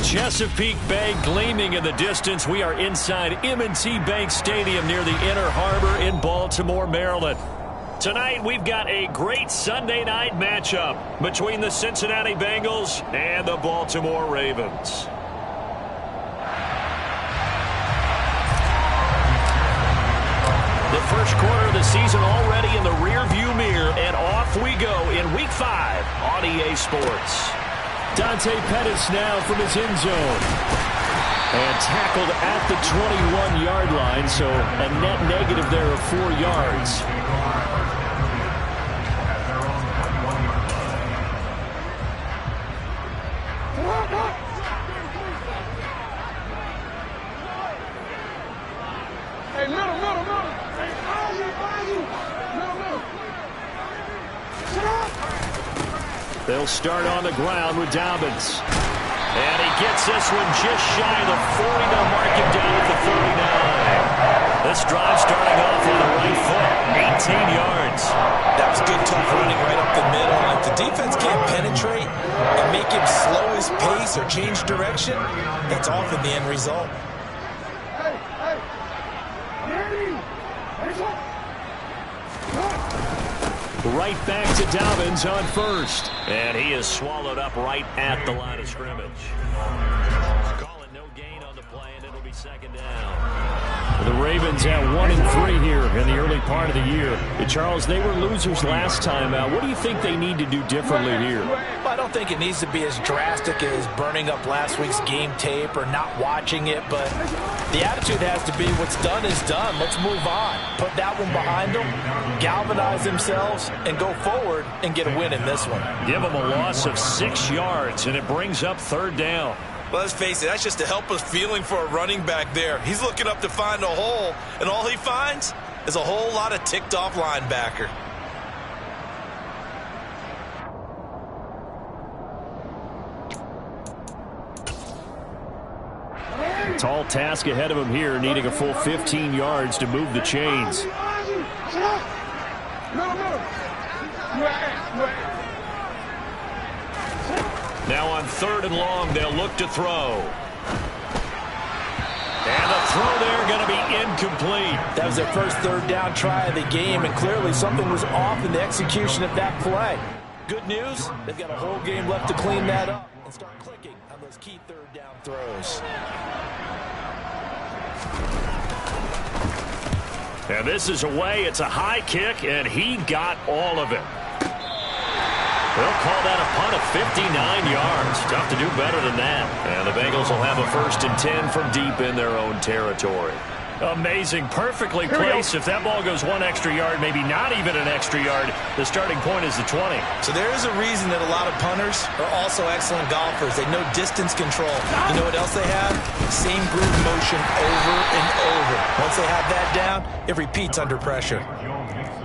Chesapeake Bay gleaming in the distance. We are inside M&T Bank Stadium near the Inner Harbor in Baltimore, Maryland. Tonight, we've got a great Sunday night matchup between the Cincinnati Bengals and the Baltimore Ravens. The first quarter of the season already in the rearview mirror, and off we go in Week 5 on EA Sports. Dante Pettis now from his end zone. And tackled at the 21-yard line, so a net negative there of 4 yards. Hey, middle. They'll start on the ground with Dobbins. And he gets this one just shy of the 40. They'll mark him down at the 39. This drive starting off on the right foot, 18 yards. That was good, tough running right up the middle. If the defense can't penetrate and make him slow his pace or change direction, that's often the end result. Right back to Dobbins on first. And he is swallowed up right at the line of scrimmage. Calling no gain on the play, and it'll be second down. The Ravens at 1-3 here in the early part of the year. Charles, they were losers last time out. What do you think they need to do differently here? Well, I don't think it needs to be as drastic as burning up last week's game tape or not watching it, but the attitude has to be what's done is done. Let's move on. Put that one behind them, galvanize themselves, and go forward and get a win in this one. Give them a loss of 6 yards, and it brings up third down. Well, let's face it, that's just a helpless feeling for a running back there. He's looking up to find a hole, and all he finds is a whole lot of ticked-off linebacker. Tall task ahead of him here, needing a full 15 yards to move the chains. Now on 3rd and long, they'll look to throw. And the throw there going to be incomplete. That was their first third down try of the game, and clearly something was off in the execution of that play. Good news, they've got a whole game left to clean that up and start clicking on those key third down throws. And this is away. It's a high kick, and he got all of it. They'll call that a punt of 59 yards. Tough to do better than that. And the Bengals will have a 1st and 10 from deep in their own territory. Amazing. Perfectly placed. If that ball goes 1 extra yard, maybe not even an extra yard, the starting point is the 20. So there is a reason that a lot of punters are also excellent golfers. They know distance control. You know what else they have? Same groove motion over and over. Once they have that down, it repeats under pressure.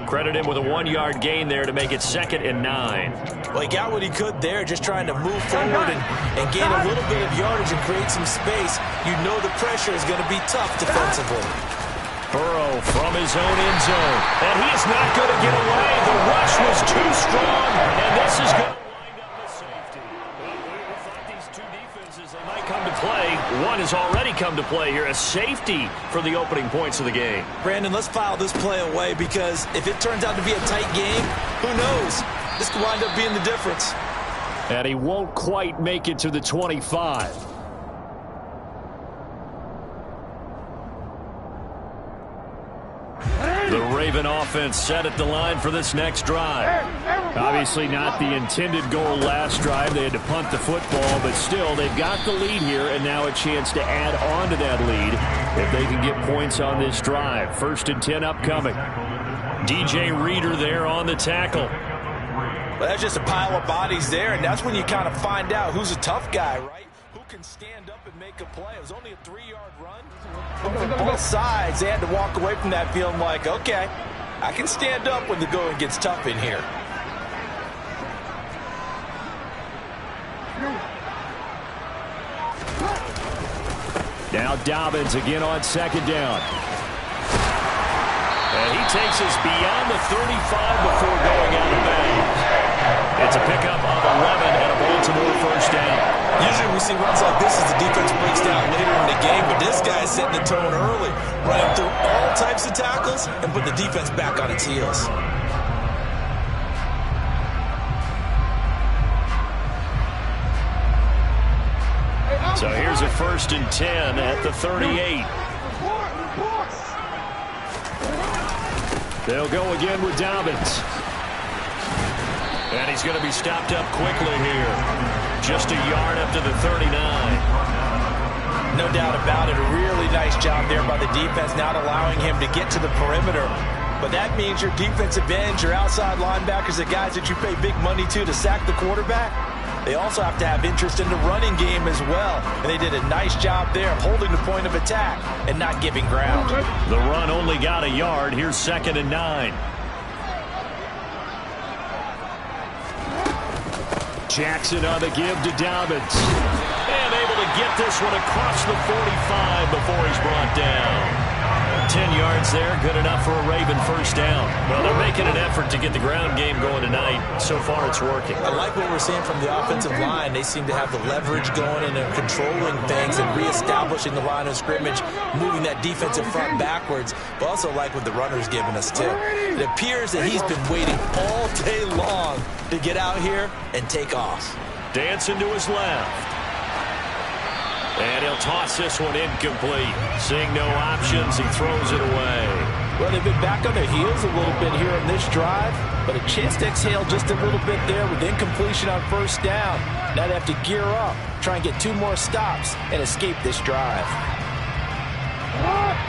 Credit him with a 1-yard gain there to make it 2nd and 9. Well, he got what he could there, just trying to move forward and gain a little bit of yardage and create some space. You know the pressure is going to be tough defensively. Burrow from his own end zone. And he is not going to get away. The rush was too strong, and this is going to wind up the safety. Well, we thought these two defenses, they might come to play. One has already come to play here, a safety for the opening points of the game. Brandon, let's file this play away, because if it turns out to be a tight game, who knows? This could wind up being the difference. And he won't quite make it to the 25. The Raven offense set at the line for this next drive. Obviously not the intended goal last drive. They had to punt the football, but still they've got the lead here, and now a chance to add on to that lead if they can get points on this drive. 1st and 10 upcoming. DJ Reader there on the tackle. Well, that's just a pile of bodies there, and that's when you kind of find out who's a tough guy, right? Who can stand up and make a play. It was only a 3-yard run. But from both sides, they had to walk away from that feeling like, okay, I can stand up when the going gets tough in here. Now Dobbins again on 2nd down. And he takes us beyond the 35 before going out of bounds. It's a pickup of 11 and a Baltimore 1st down. Usually we see runs like this as the defense breaks down later in the game, but this guy's setting the tone early, running through all types of tackles and put the defense back on its heels. So here's a 1st and 10 at the 38. They'll go again with Dobbins. And he's going to be stopped up quickly here. Just a yard up to the 39. No doubt about it. A really nice job there by the defense, not allowing him to get to the perimeter. But that means your defensive ends, your outside linebackers, the guys that you pay big money to sack the quarterback, they also have to have interest in the running game as well. And they did a nice job there of holding the point of attack and not giving ground. The run only got a yard. Here's 2nd and 9. Jackson on the give to Dobbins. And able to get this one across the 45 before he's brought down. 10 yards there, good enough for a Raven 1st down. Well, they're making an effort to get the ground game going tonight. So far, it's working. I like what we're seeing from the offensive line. They seem to have the leverage going and they're controlling things and reestablishing the line of scrimmage, moving that defensive front backwards. But also like what the runner's giving us, too. It appears that he's been waiting all day long to get out here and take off. Dancing to his left. And he'll toss this one incomplete. Seeing no options, he throws it away. Well, they've been back on their heels a little bit here on this drive, but a chance to exhale just a little bit there with incompletion on 1st down. Now they have to gear up, try and get 2 more stops, and escape this drive.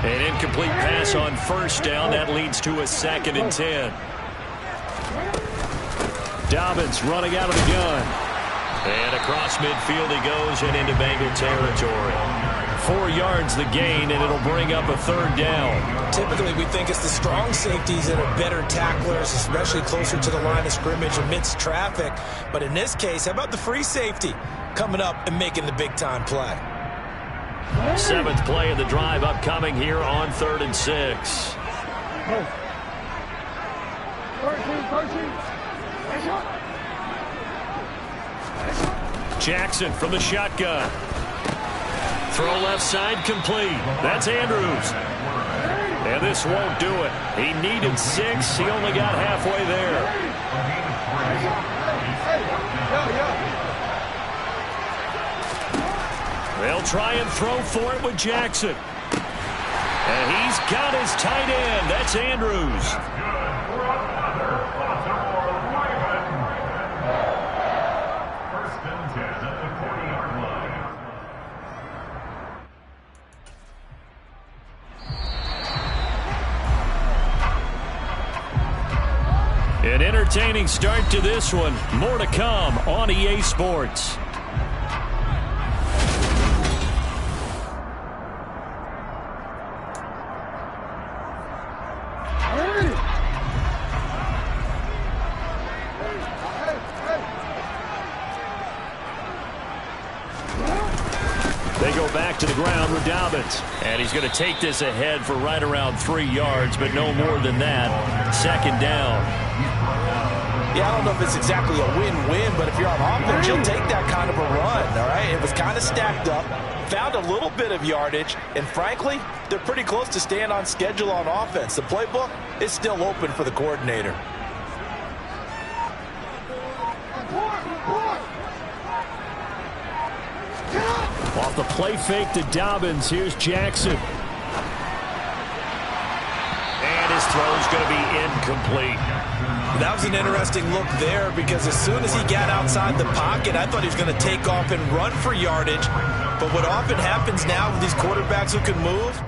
An incomplete pass on 1st down. That leads to a 2nd and 10. Dobbins running out of the gun. And across midfield he goes and into Bengal territory. 4 yards the gain, and it'll bring up a 3rd down. Typically, we think it's the strong safeties that are better tacklers, especially closer to the line of scrimmage amidst traffic. But in this case, how about the free safety coming up and making the big-time play? 7th play of the drive upcoming here on 3rd and 6. Jackson from the shotgun. Throw left side complete. That's Andrews. And this won't do it. He needed 6. He only got halfway there. They'll try and throw for it with Jackson. And he's got his tight end. That's Andrews. An entertaining start to this one. More to come on EA Sports. They go back to the ground with Dobbins. And he's going to take this ahead for right around 3 yards, but no more than that. 2nd down. Yeah, I don't know if it's exactly a win-win, but if you're on offense, you'll take that kind of a run, all right? It was kind of stacked up, found a little bit of yardage, and frankly, they're pretty close to staying on schedule on offense. The playbook is still open for the coordinator. Off the play fake to Dobbins, here's Jackson. And his throw's going to be incomplete. That was an interesting look there because as soon as he got outside the pocket, I thought he was going to take off and run for yardage. But what often happens now with these quarterbacks who can move,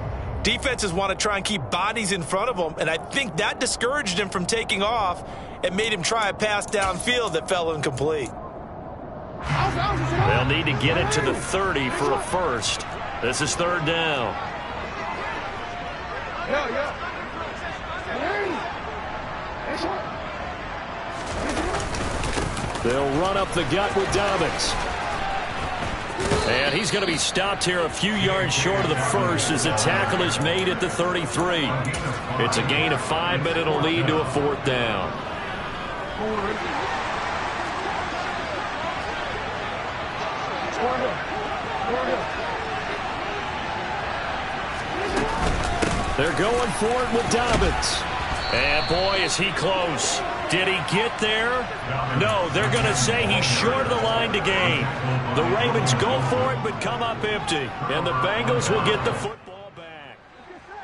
defenses want to try and keep bodies in front of them, and I think that discouraged him from taking off and made him try a pass downfield that fell incomplete. They'll need to get it to the 30 for a 1st. This is 3rd down. They'll run up the gut with Dobbins. And he's going to be stopped here a few yards short of the 1st as the tackle is made at the 33. It's a gain of 5, but it'll lead to a 4th down. They're going for it with Dobbins. And boy, is he close. Did he get there? No, they're going to say he's short of the line to gain. The Ravens go for it but come up empty. And the Bengals will get the football back.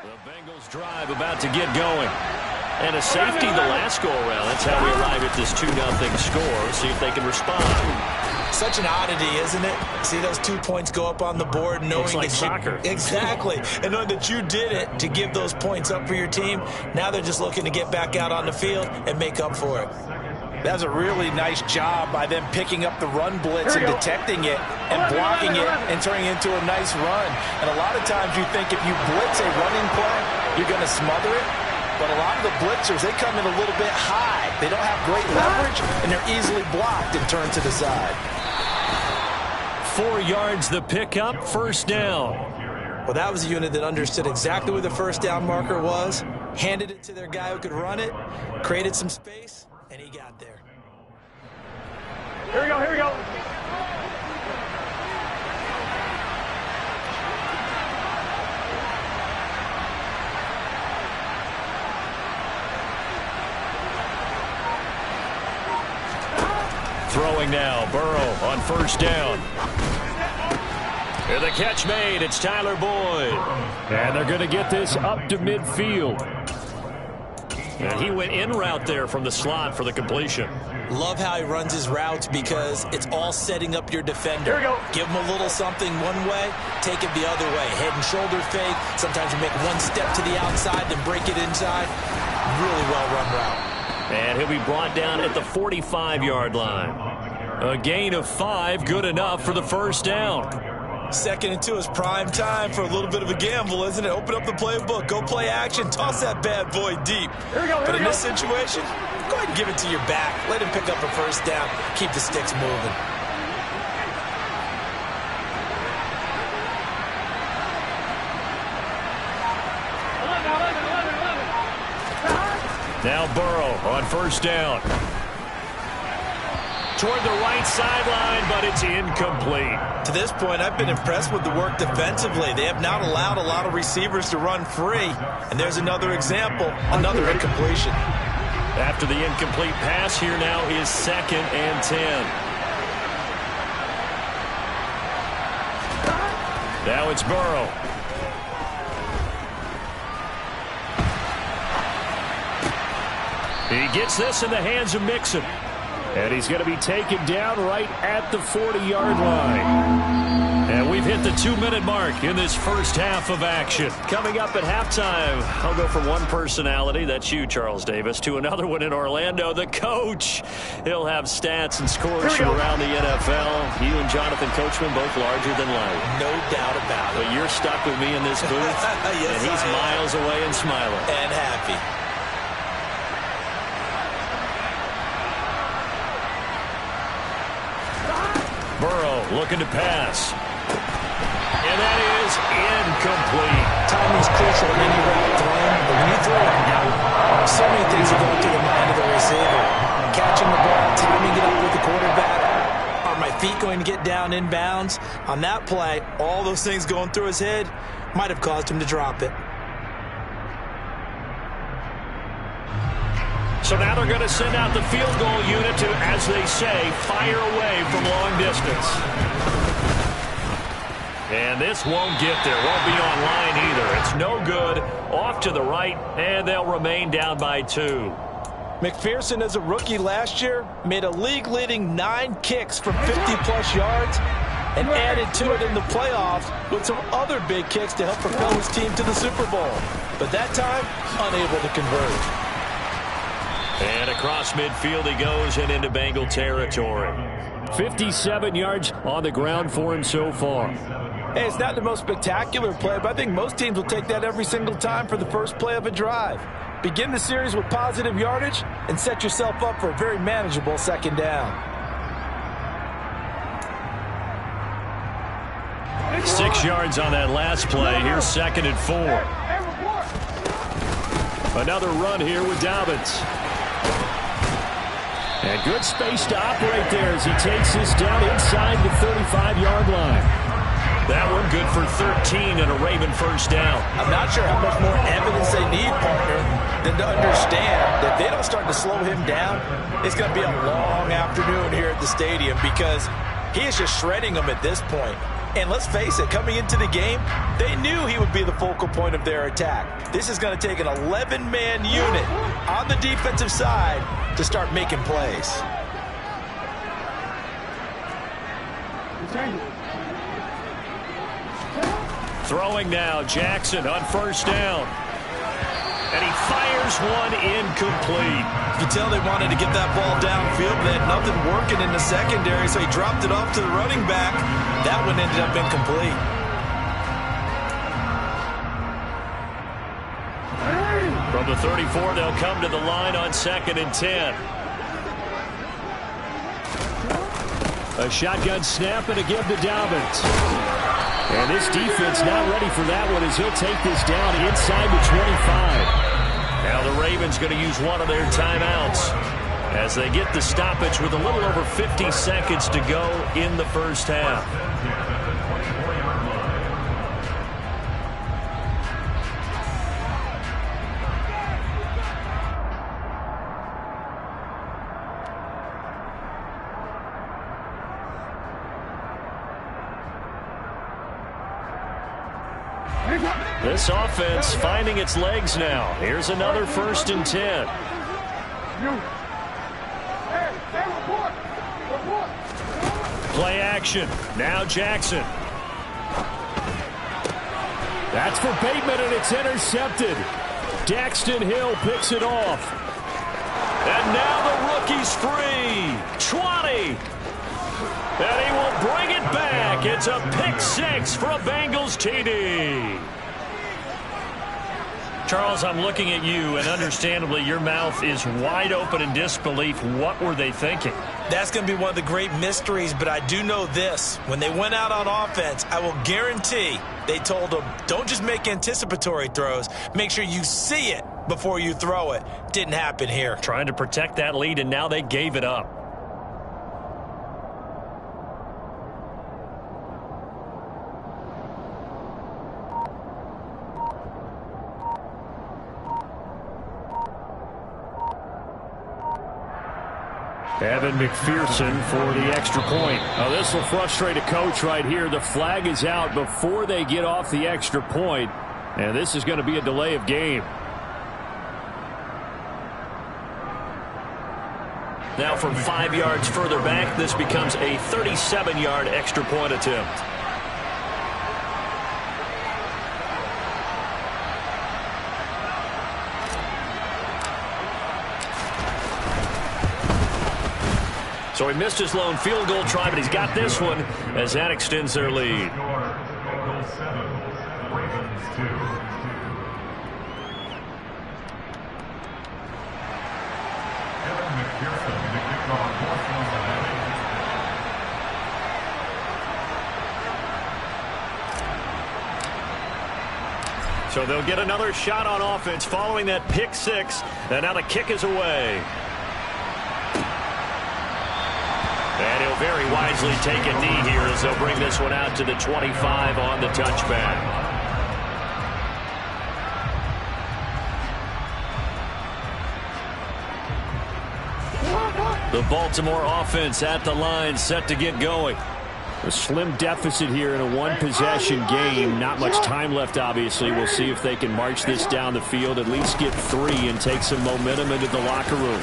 The Bengals drive about to get going. And a safety the last go-around. That's how we arrive at this 2-0 score. See if they can respond. Such an oddity, isn't it? See those 2 points go up on the board knowing Looks like that soccer. Exactly. And knowing that you did it to give those points up for your team. Now they're just looking to get back out on the field and make up for it. That was a really nice job by them picking up the run blitz and detecting it and blocking it and turning it into a nice run. And a lot of times you think if you blitz a running play, you're going to smother it. But a lot of the blitzers, they come in a little bit high. They don't have great leverage, and they're easily blocked and turned to the side. 4 yards the pickup, first down. Well, that was a unit that understood exactly where the first down marker was, handed it to their guy who could run it, created some space, and he got there. Here we go, here we go. Throwing now, Burrow on first down. And the catch made, it's Tyler Boyd. And they're going to get this up to midfield. And he went in route there from the slot for the completion. Love how he runs his routes because it's all setting up your defender. Here we go. Give him a little something one way, take it the other way. Head and shoulder fake. Sometimes you make one step to the outside, then break it inside. Really well-run route. And he'll be brought down at the 45-yard line. A gain of 5, good enough for the first down. 2nd and 2 is prime time for a little bit of a gamble, isn't it? Open up the playbook, go play action, toss that bad boy deep. Here we go, But in this situation, go ahead and give it to your back. Let him pick up a first down. Keep the sticks moving. Now Burrow on first down. Toward the right sideline, but it's incomplete. To this point, I've been impressed with the work defensively. They have not allowed a lot of receivers to run free. And there's another example, another incompletion. After the incomplete pass, here now is 2nd and 10. Now it's Burrow. He gets this in the hands of Mixon. And he's going to be taken down right at the 40-yard line. And we've hit the 2-minute mark in this first half of action. Coming up at halftime, I'll go from one personality, that's you, Charles Davis, to another one in Orlando, the coach. He'll have stats and scores from around the NFL. You and Jonathan Coachman both larger than life. No doubt about it. But you're stuck with me in this booth, Yes, and he's miles away and smiling. And happy. Burrow looking to pass. And that is incomplete. Timing's crucial in any route thrown, but when you throw it out, so many things are going through the mind of the receiver. Catching the ball, timing it up with the quarterback. Are my feet going to get down in bounds? On that play, all those things going through his head might have caused him to drop it. So now they're going to send out the field goal unit to, as they say, fire away from long distance. And this won't get there. Won't be on line either. It's no good. Off to the right, and they'll remain down by 2. McPherson, as a rookie last year, made a league-leading 9 kicks from 50-plus yards and added to it in the playoffs with some other big kicks to help propel his team to the Super Bowl. But that time, unable to convert. And across midfield he goes and into Bengal territory. 57 yards on the ground for him so far. Hey, it's not the most spectacular play, but I think most teams will take that every single time for the first play of a drive. Begin the series with positive yardage and set yourself up for a very manageable second down. 6 yards on that last play. Here's 2nd and 4. Another run here with Dobbins. And good space to operate there as he takes this down inside the 35-yard line. That one good for 13 and a Raven first down. I'm not sure how much more evidence they need, partner, than to understand that if they don't start to slow him down, it's going to be a long afternoon here at the stadium because he is just shredding them at this point. And let's face it, coming into the game, they knew he would be the focal point of their attack. This is going to take an 11-man unit on the defensive side to start making plays. Throwing now, Jackson on first down. And he fires one incomplete. You can tell they wanted to get that ball downfield. They had nothing working in the secondary, so he dropped it off to the running back. That one ended up incomplete. From the 34, they'll come to the line on 2nd and 10. A shotgun snap and a give to Dobbins. And this defense not ready for that one as he'll take this down inside the 25. Now the Ravens going to use one of their timeouts as they get the stoppage with a little over 50 seconds to go in the first half. This offense finding its legs now. Here's another 1st and 10. Play action. Now Jackson. That's for Bateman, and it's intercepted. Daxton Hill picks it off. And now the rookie's free. 20. And he will bring it back. It's a pick 6 for a Bengals TD. Charles, I'm looking at you, and understandably, your mouth is wide open in disbelief. What were they thinking? That's going to be one of the great mysteries, but I do know this. When they went out on offense, I will guarantee they told them, don't just make anticipatory throws. Make sure you see it before you throw it. Didn't happen here. Trying to protect that lead, and now they gave it up. Evan McPherson for the extra point. Oh, this will frustrate a coach right here. The flag is out before they get off the extra point, and this is going to be a delay of game. Now from 5 yards further back, this becomes a 37-yard extra point attempt. So he missed his lone field goal try, but he's got this one as that extends their lead. So they'll get another shot on offense following that pick 6, and now the kick is away. And he'll very wisely take a knee here as they'll bring this one out to the 25 on the touchback. The Baltimore offense at the line, set to get going. A slim deficit here in a one-possession game. Not much time left, obviously. We'll see if they can march this down the field, at least get 3 and take some momentum into the locker room.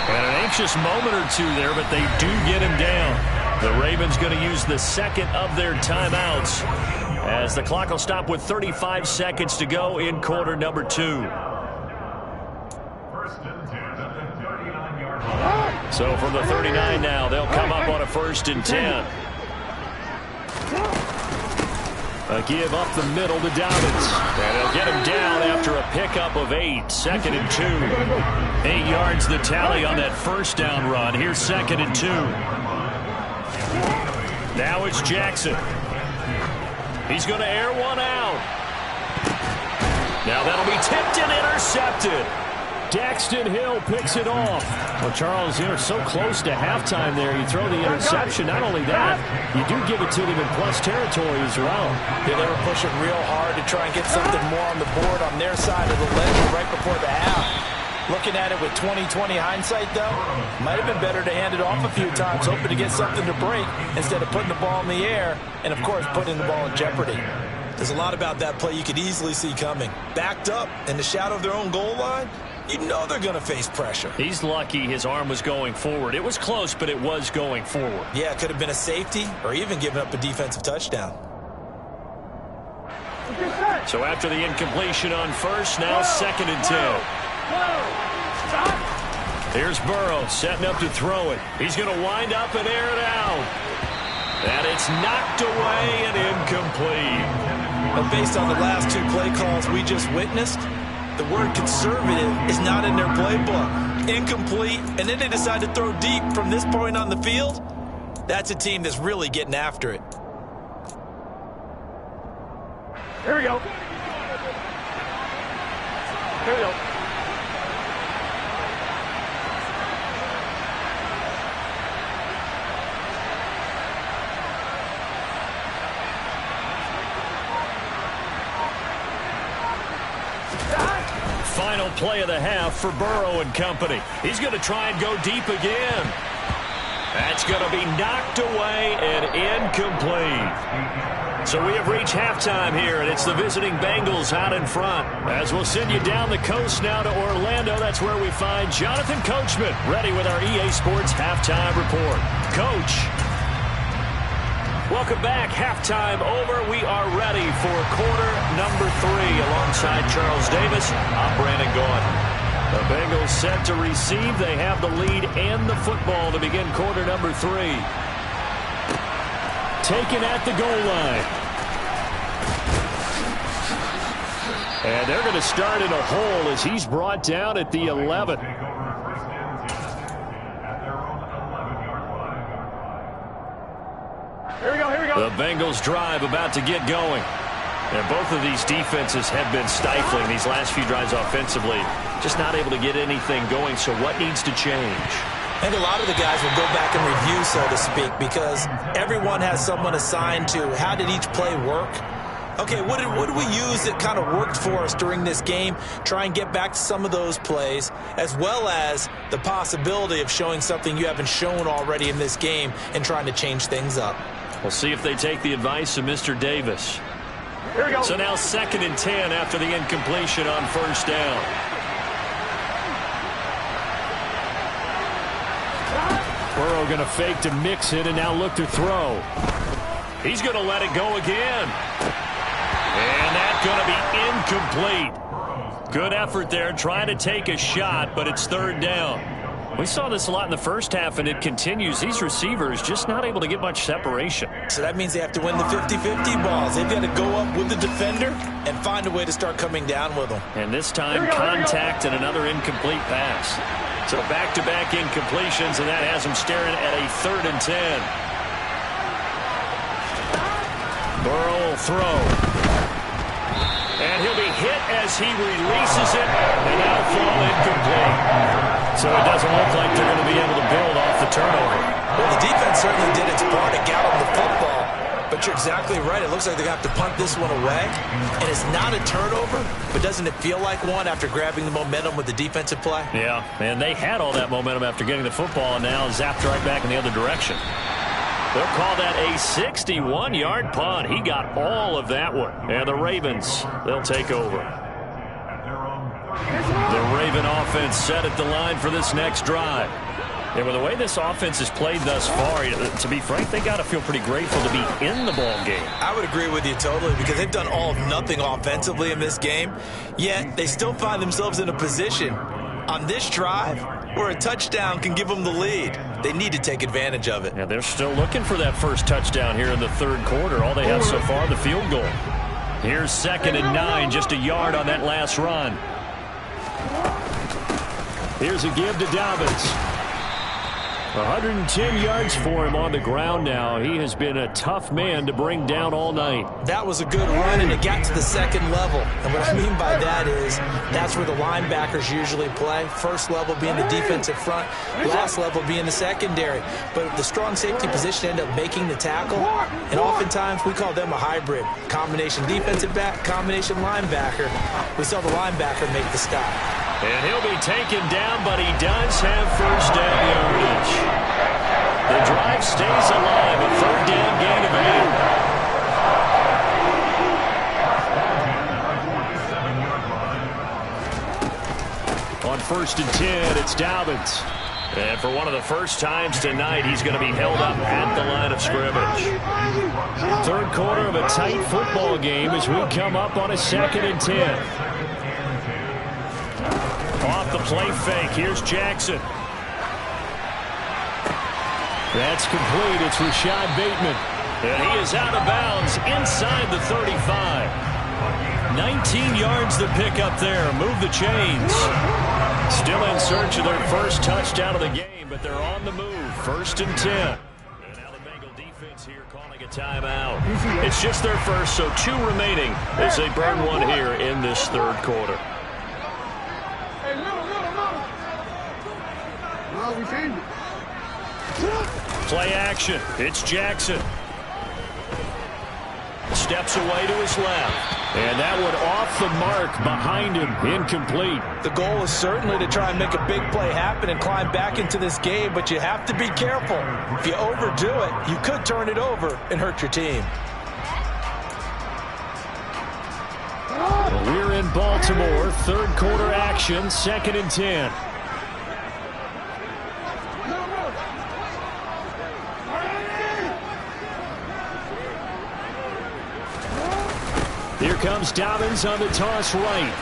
And an anxious moment or two there, but they do get him down. The Ravens going to use the second of their timeouts as the clock will stop with 35 seconds to go in quarter number 2. So from the 39 now, they'll come up on a 1st and 10. A give up the middle to Dobbins. And they'll get him down after a pickup of 8. 2nd and 2. 8 yards the tally on that first down run. Here's 2nd and 2. Now it's Jackson. He's going to air one out. Now that'll be tipped and intercepted. Daxton Hill picks it off. Well, Charles, you're so close to halftime there. You throw the interception. Not only that, you do give it to them in plus territory as well. Yeah, they were pushing real hard to try and get something more on the board on their side of the ledger right before the half. Looking at it with 20/20 hindsight, though, might have been better to hand it off a few times, hoping to get something to break instead of putting the ball in the air and, of course, putting the ball in jeopardy. There's a lot about that play you could easily see coming. Backed up in the shadow of their own goal line, you know they're going to face pressure. He's lucky his arm was going forward. It was close, but it was going forward. Yeah, it could have been a safety or even given up a defensive touchdown. So after the incompletion on first, now 2nd and 10. Here's Burrow setting up to throw it. He's going to wind up and air it out. And it's knocked away and incomplete. But based on the last 2 play calls we just witnessed, the word conservative is not in their playbook. Incomplete, and then they decide to throw deep from this point on the field. That's a team that's really getting after it. Here we go. Here we go. Final play of the half for Burrow and company. He's going to try and go deep again. That's going to be knocked away and incomplete. So we have reached halftime here, and it's the visiting Bengals out in front. As we'll send you down the coast now to Orlando, that's where we find Jonathan Coachman, ready with our EA Sports Halftime Report. Coach. Welcome back. Halftime over. We are ready for quarter number 3. Alongside Charles Davis, I'm Brandon Gaudin. The Bengals set to receive. They have the lead and the football to begin quarter number 3. Taken at the goal line. And they're going to start in a hole as he's brought down at the 11. The Bengals drive about to get going. And both of these defenses have been stifling these last few drives offensively. Just not able to get anything going. So what needs to change? I think a lot of the guys will go back and review, so to speak, because everyone has someone assigned to how did each play work. Okay, what did we use that kind of worked for us during this game? Try and get back to some of those plays, as well as the possibility of showing something you haven't shown already in this game and trying to change things up. We'll see if they take the advice of Mr. Davis. Here we go. So now 2nd and 10 after the incompletion on first down. Burrow going to fake to mix it and now look to throw. He's going to let it go again. And that's going to be incomplete. Good effort there trying to take a shot, but it's 3rd down. We saw this a lot in the first half, and it continues. These receivers just not able to get much separation. So that means they have to win the 50-50 balls. They've got to go up with the defender and find a way to start coming down with them. And this time, contact and another incomplete pass. So back-to-back incompletions, and that has them staring at a 3rd and 10. Burrow will throw. And he'll be hit as he releases it, and that'll fall incomplete. So it doesn't look like they're going to be able to build off the turnover. Well, the defense certainly did its part to get them the football. But you're exactly right. It looks like they're going to have to punt this one away. And it's not a turnover, but doesn't it feel like one after grabbing the momentum with the defensive play? Yeah, and they had all that momentum after getting the football and now zapped right back in the other direction. They'll call that a 61-yard punt. He got all of that one. And the Ravens, they'll take over. The Raven offense set at the line for this next drive. And with the way this offense has played thus far, to be frank, they got to feel pretty grateful to be in the ball game. I would agree with you totally because they've done all of nothing offensively in this game, yet they still find themselves in a position on this drive where a touchdown can give them the lead. They need to take advantage of it. Yeah, they're still looking for that first touchdown here in the 3rd quarter. All they have so far, the field goal. Here's 2nd and 9, just a yard on that last run. Here's a give to Dobbins. 110 yards for him on the ground now. He has been a tough man to bring down all night. That was a good run, and it got to the second level. And what I mean by that is that's where the linebackers usually play. First level being the defensive front, last level being the secondary. But the strong safety position ended up making the tackle, and oftentimes we call them a hybrid. Combination defensive back, combination linebacker. We saw the linebacker make the stop. And he'll be taken down, but he does have first down yardage. The drive stays alive, a third down gain of 8. On 1st and 10, it's Dobbins. And for one of the first times tonight, he's going to be held up at the line of scrimmage. Third quarter of a tight football game as we come up on a 2nd and 10. Off the play fake. Here's Jackson. That's complete. It's Rashad Bateman. And he is out of bounds inside the 35. 19 yards to pick up there. Move the chains. Still in search of their first touchdown of the game, but they're on the move. 1st and 10. And now the Bengal defense here calling a timeout. It's just their first, so 2 remaining as they burn one here in this third quarter. Play action. It's Jackson. Steps away to his left. And that one off the mark behind him. Incomplete. The goal is certainly to try and make a big play happen and climb back into this game, but you have to be careful. If you overdo it, you could turn it over and hurt your team. Well, we're in Baltimore. Third quarter action. 2nd and 10. Here comes Dobbins on the toss right.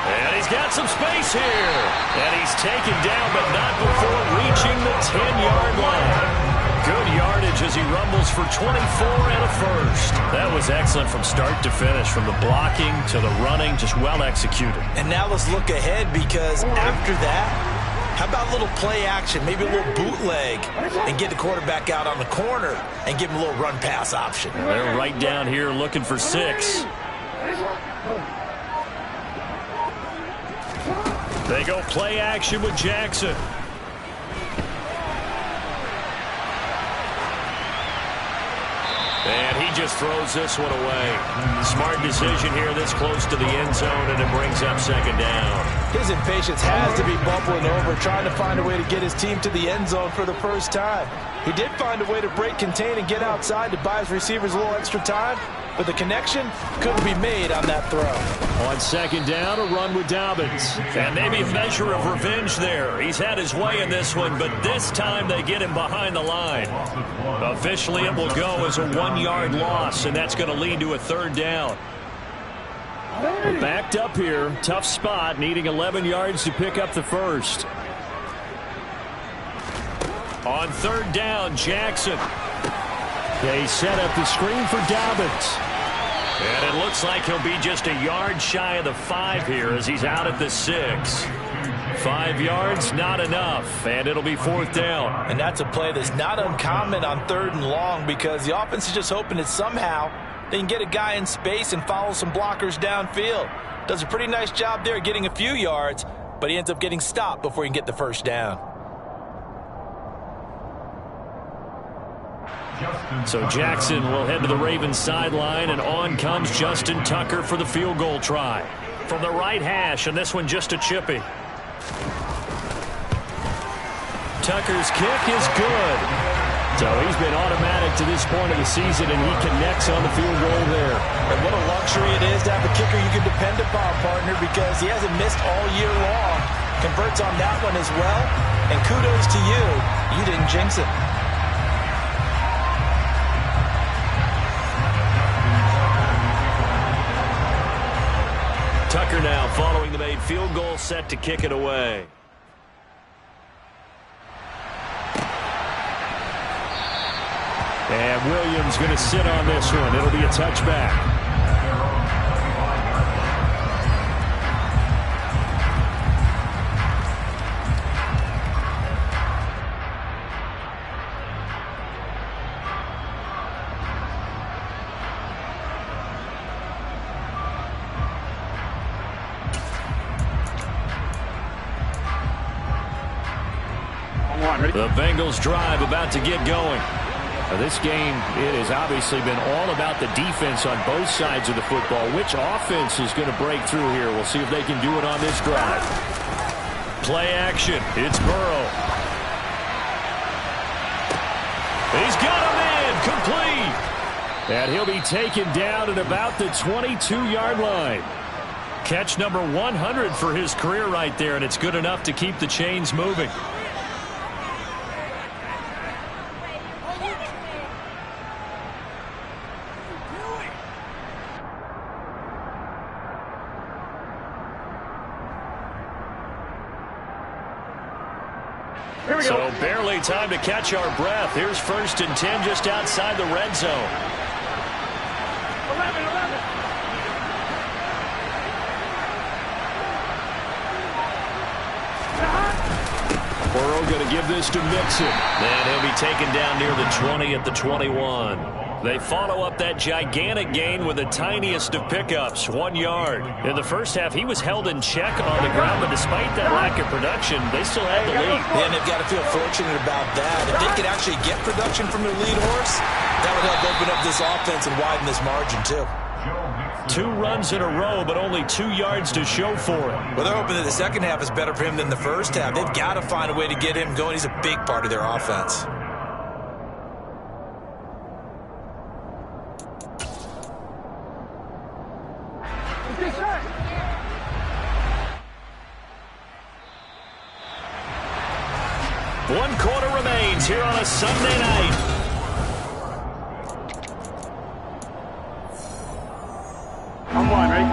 And he's got some space here. And he's taken down, but not before reaching the 10-yard line. Good yardage as he rumbles for 24 and a first. That was excellent from start to finish, from the blocking to the running, just well executed. And now let's look ahead, because after that, how about a little play action, maybe a little bootleg, and get the quarterback out on the corner and give him a little run-pass option. They're right down here looking for 6. They go play action with Jackson. And he just throws this one away. Smart decision here this close to the end zone, and it brings up 2nd down. His impatience has to be bubbling over, trying to find a way to get his team to the end zone for the first time. He did find a way to break contain and get outside to buy his receivers a little extra time, but the connection couldn't be made on that throw. On 2nd down, a run with Dobbins. And maybe a measure of revenge there. He's had his way in this one, but this time they get him behind the line. Officially, it will go as a 1-yard loss, and that's going to lead to a 3rd down. We're backed up here. Tough spot, needing 11 yards to pick up the first. On 3rd down, Jackson. They set up the screen for Dobbins. And it looks like he'll be just a yard shy of the 5 here as he's out at the 6. 5 yards, not enough, and it'll be 4th down. And that's a play that's not uncommon on 3rd and long, because the offense is just hoping that somehow they can get a guy in space and follow some blockers downfield. Does a pretty nice job there getting a few yards, but he ends up getting stopped before he can get the first down. So Jackson will head to the Ravens sideline, and on comes Justin Tucker for the field goal try. From the right hash, and this one just a chippy. Tucker's kick is good. So he's been automatic to this point of the season, and he connects on the field goal there. And what a luxury it is to have a kicker you can depend upon, partner, because he hasn't missed all year long. Converts on that one as well, and kudos to you. You didn't jinx it. Tucker now following the made field goal, set to kick it away. And Williams going to sit on this one. It'll be a touchback. on, ready? The Bengals drive about to get going. Now, this game, it has obviously been all about the defense on both sides of the football. Which offense is going to break through here? We'll see if they can do it on this drive. Play action. It's Burrow. He's got him in. Complete. And he'll be taken down at about the 22-yard line. Catch number 100 for his career right there, and it's good enough to keep the chains moving. Here we go. So barely time to catch our breath. Here's 1st and 10 just outside the red zone. 11. Burrow going to give this to Mixon. And he'll be taken down near the 20 at the 21. They follow up that gigantic gain with the tiniest of pickups, 1 yard. In the first half, he was held in check on the ground, but despite that lack of production, they still had the lead. And they've got to feel fortunate about that. If they could actually get production from their lead horse, that would help open up this offense and widen this margin, too. 2 runs in a row, but only 2 yards to show for it. Well, they're hoping that the second half is better for him than the first half. They've got to find a way to get him going. He's a big part of their offense. One quarter remains here on a Sunday night. I'm one, ready?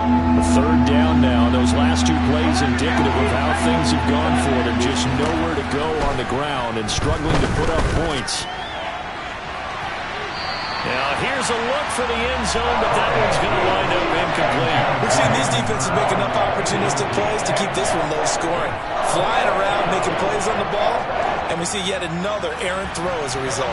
Third down now. Those last 2 plays indicative of how things have gone for them. Just nowhere to go on the ground and struggling to put up points. Now here's a look for the end zone, but that one's going to wind up incomplete. We've seen these defenses make enough opportunistic plays to keep this one low scoring. Flying around, making plays on the ball, and we see yet another errant throw as a result.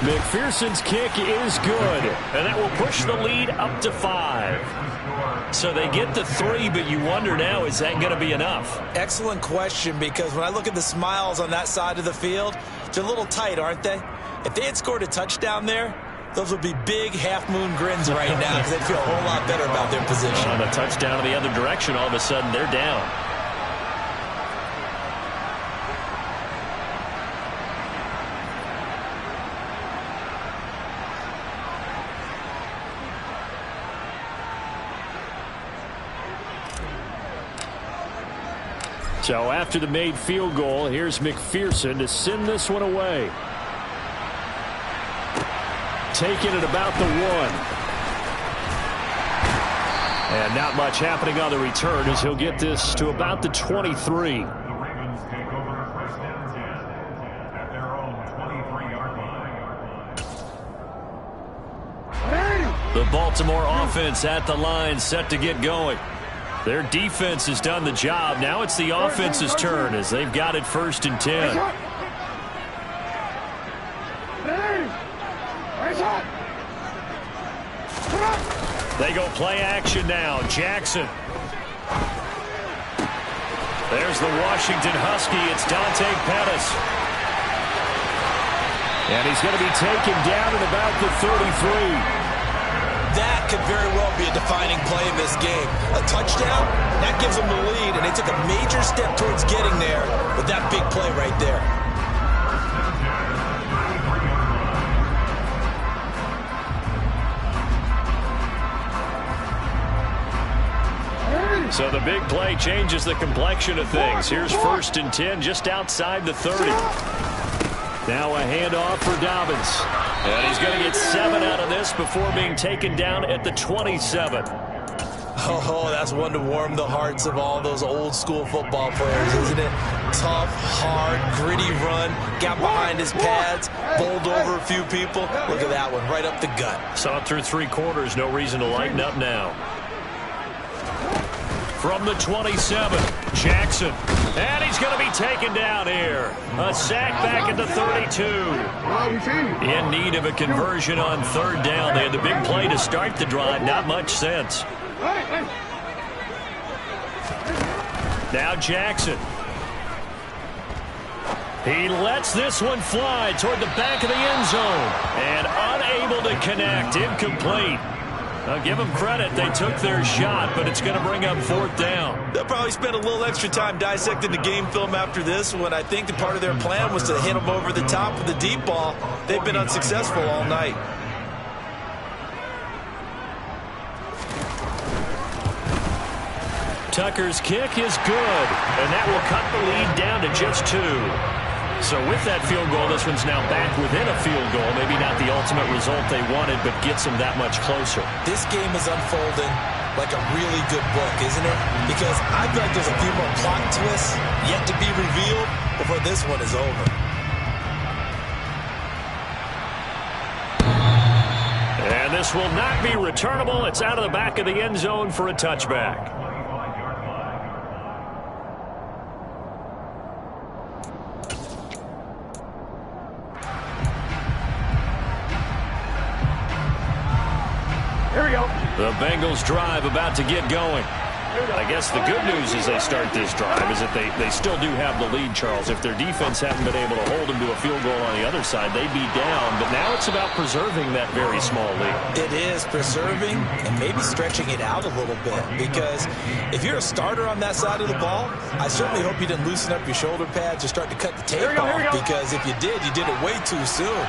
McPherson's kick is good, and that will push the lead up to 5. So they get the 3, but you wonder now, is that going to be enough? Excellent question, because when I look at the smiles on that side of the field, they're a little tight, aren't they? If they had scored a touchdown there, those would be big half-moon grins right now because they'd feel a whole lot better about their position. On a touchdown in the other direction, all of a sudden they're down. So after the made field goal, here's McPherson to send this one away. Taking it about the 1. And not much happening on the return as he'll get this to about the 23. The Baltimore offense at the line, set to get going. Their defense has done the job. Now it's the offense's turn as they've got it 1st and 10. They go play action now. Jackson. There's the Washington Husky. It's Dante Pettis. And he's going to be taken down at about the 33. That could very well be a defining play in this game. A touchdown, that gives them the lead, and they took a major step towards getting there with that big play right there. So the big play changes the complexion of things. Here's 1st and 10 just outside the 30. Now a handoff for Dobbins. And he's going to get 7 out of this before being taken down at the 27. Oh, that's one to warm the hearts of all those old school football players, isn't it? Tough, hard, gritty run, got behind his pads, bowled over a few people. Look at that one, right up the gut. Saw it through 3 quarters, no reason to lighten up now. From the 27, Jackson. And he's going to be taken down here. A sack back at the 32. In need of a conversion on 3rd down. They had the big play to start the drive. Not much sense. Now Jackson. He lets this one fly toward the back of the end zone. And unable to connect. Incomplete. I'll give them credit. They took their shot, but it's going to bring up 4th down. They'll probably spend a little extra time dissecting the game film after this one. I think that part of their plan was to hit them over the top with the deep ball. They've been unsuccessful all night. Tucker's kick is good, and that will cut the lead down to just 2. So with that field goal, this one's now back within a field goal. Maybe not the ultimate result they wanted, but gets them that much closer. This game is unfolding like a really good book, isn't it? Because I feel like there's a few more plot twists yet to be revealed before this one is over. And this will not be returnable. It's out of the back of the end zone for a touchback. Here we go. The Bengals drive about to get going. I guess the good news as they start this drive is that they still do have the lead, Charles. If their defense hadn't been able to hold them to a field goal on the other side, they'd be down. But now it's about preserving that very small lead. It is preserving and maybe stretching it out a little bit. Because if you're a starter on that side of the ball, I certainly hope you didn't loosen up your shoulder pads or start to cut the tape off. Because if you did it way too soon.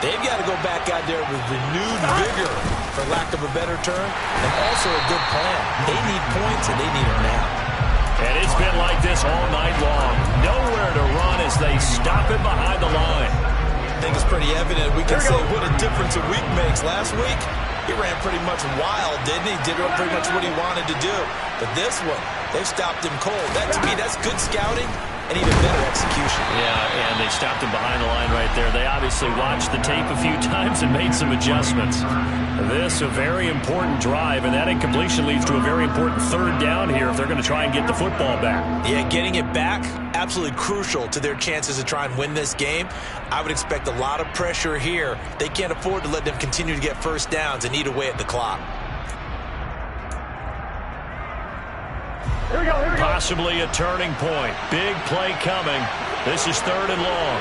They've got to go back out there with renewed vigor, for lack of a better term, and also a good plan. They need points, and they need them now. And it's been like this all night long. Nowhere to run as they stop it behind the line. I think it's pretty evident. We can say what a difference a week makes. Last week, he ran pretty much wild, didn't he? Did pretty much what he wanted to do. But this one, they've stopped him cold. That, to me, that's good scouting. And even better execution. Yeah, and they stopped him behind the line right there. They obviously watched the tape a few times and made some adjustments. This, a very important drive, and that incompletion leads to a very important 3rd down here if they're going to try and get the football back. Yeah, getting it back, absolutely crucial to their chances to try and win this game. I would expect a lot of pressure here. They can't afford to let them continue to get first downs and eat away at the clock. Here we go. Possibly a turning point. Big play coming. This is 3rd and long.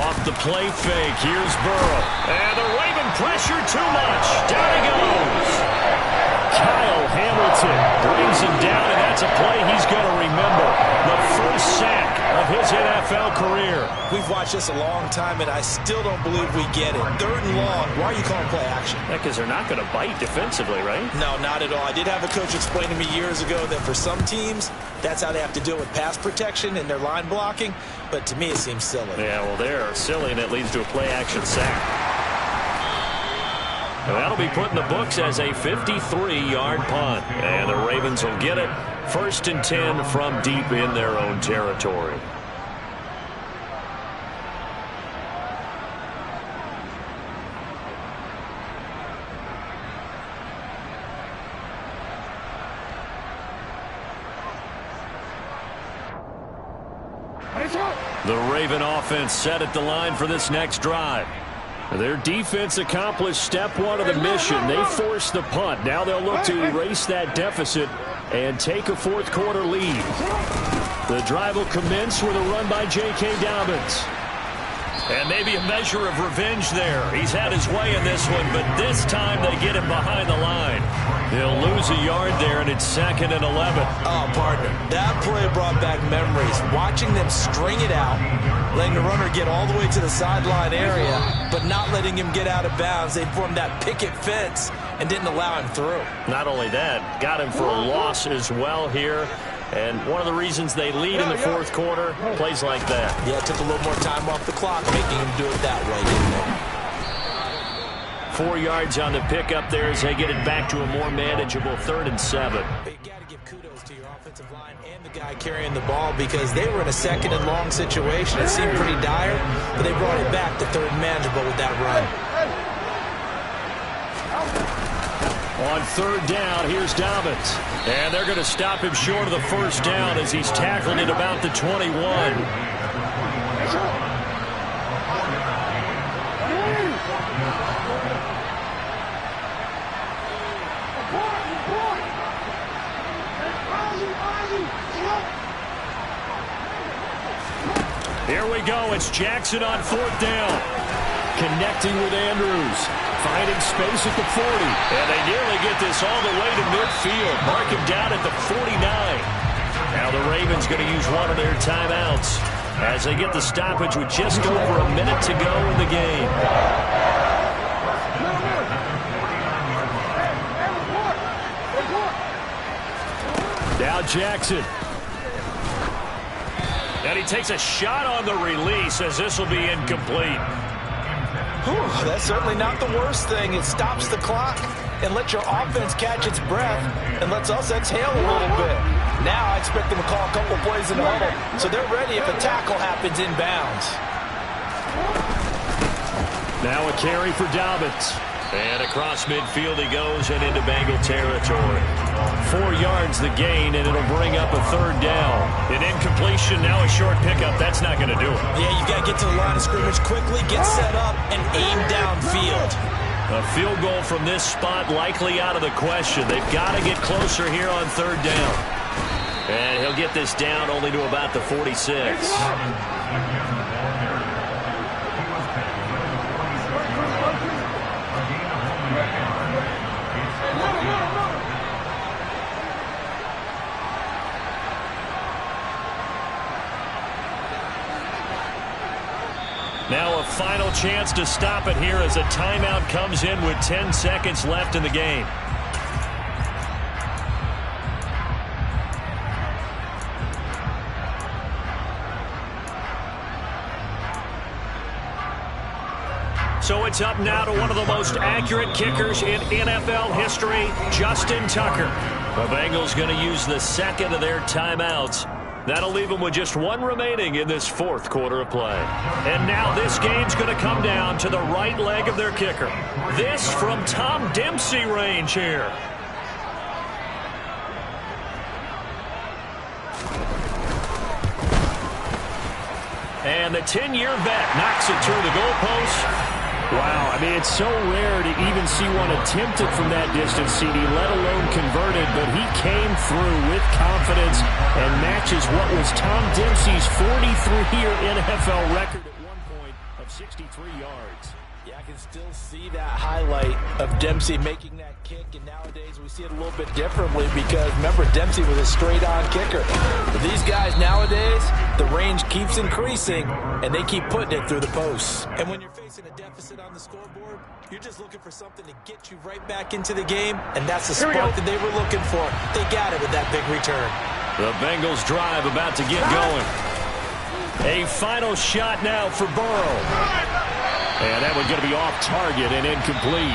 Off the play fake. Here's Burrow. And the Raven pressure too much. Down he goes. Kyle Hamilton brings him down, and that's a play he's going to remember. The first sack of his NFL career. We've watched this a long time, and I still don't believe we get it. 3rd and long. Why are you calling play action? Because they're not going to bite defensively, right? No, not at all. I did have a coach explain to me years ago that for some teams, that's how they have to deal with pass protection and their line blocking. But to me, it seems silly. Yeah, well, they're silly, and it leads to a play action sack. And that'll be put in the books as a 53-yard punt. And the Ravens will get it. 1st and 10 from deep in their own territory. The Raven offense set at the line for this next drive. Their defense accomplished step 1 of the mission. They forced the punt. Now they'll look to erase that deficit and take a 4th quarter lead. The drive will commence with a run by J.K. Dobbins. And maybe a measure of revenge there. He's had his way in this one, but this time they get him behind the line. He'll lose a yard there, and it's 2nd and 11. Oh, partner, that play brought back memories. Watching them string it out, letting the runner get all the way to the sideline area, but not letting him get out of bounds. They formed that picket fence and didn't allow him through. Not only that, got him for a loss as well here. And one of the reasons they lead in the 4th quarter, plays like that. Yeah, it took a little more time off the clock, making him do it that way, didn't it? 4 yards on the pickup there as they get it back to a more manageable 3rd and 7. But you got to give kudos to your offensive line and the guy carrying the ball because they were in a 2nd and long situation. It seemed pretty dire, but they brought it back to 3rd and manageable with that run. On 3rd down, here's Dobbins. And they're going to stop him short of the 1st down as he's tackled at about the 21. we go. It's Jackson on 4th down. Connecting with Andrews. Finding space at the 40. And they nearly get this all the way to midfield. Mark him down at the 49. Now the Ravens going to use one of their timeouts as they get the stoppage with just over a minute to go in the game. Now Jackson. And he takes a shot on the release as this will be incomplete. Whew, that's certainly not the worst thing. It stops the clock and lets your offense catch its breath and lets us exhale a little bit. Now I expect them to call a couple plays in the huddle so they're ready if a tackle happens inbounds. Now a carry for Dobbins. And across midfield he goes and into Bengal territory. 4 yards the gain, and it'll bring up a 3rd down. An incompletion, now a short pickup. That's not going to do it. Yeah, you've got to get to the line of scrimmage quickly, get set up, and aim downfield. A field goal from this spot likely out of the question. They've got to get closer here on 3rd down. And he'll get this down only to about the 46. Now a final chance to stop it here as a timeout comes in with 10 seconds left in the game. So it's up now to one of the most accurate kickers in NFL history, Justin Tucker. The Bengals going to use the second of their timeouts. That'll leave them with just one remaining in this 4th quarter of play. And now this game's going to come down to the right leg of their kicker. This from Tom Dempsey range here. And the 10-year vet knocks it through the goalpost. Wow, I mean, it's so rare to even see one attempted from that distance, CD, let alone converted, but he came through with confidence and matches what was Tom Dempsey's 43-year NFL record at one point of 63 yards. Yeah, I can still see that highlight of Dempsey making that kick, and nowadays we see it a little bit differently because, remember, Dempsey was a straight-on kicker. But these guys nowadays, the range keeps increasing, and they keep putting it through the posts. And when you're facing a deficit on the scoreboard, you're just looking for something to get you right back into the game, and that's the spark that they were looking for. They got it with that big return. The Bengals drive about to get going. A final shot now for Burrow. And that one's going to be off target and incomplete.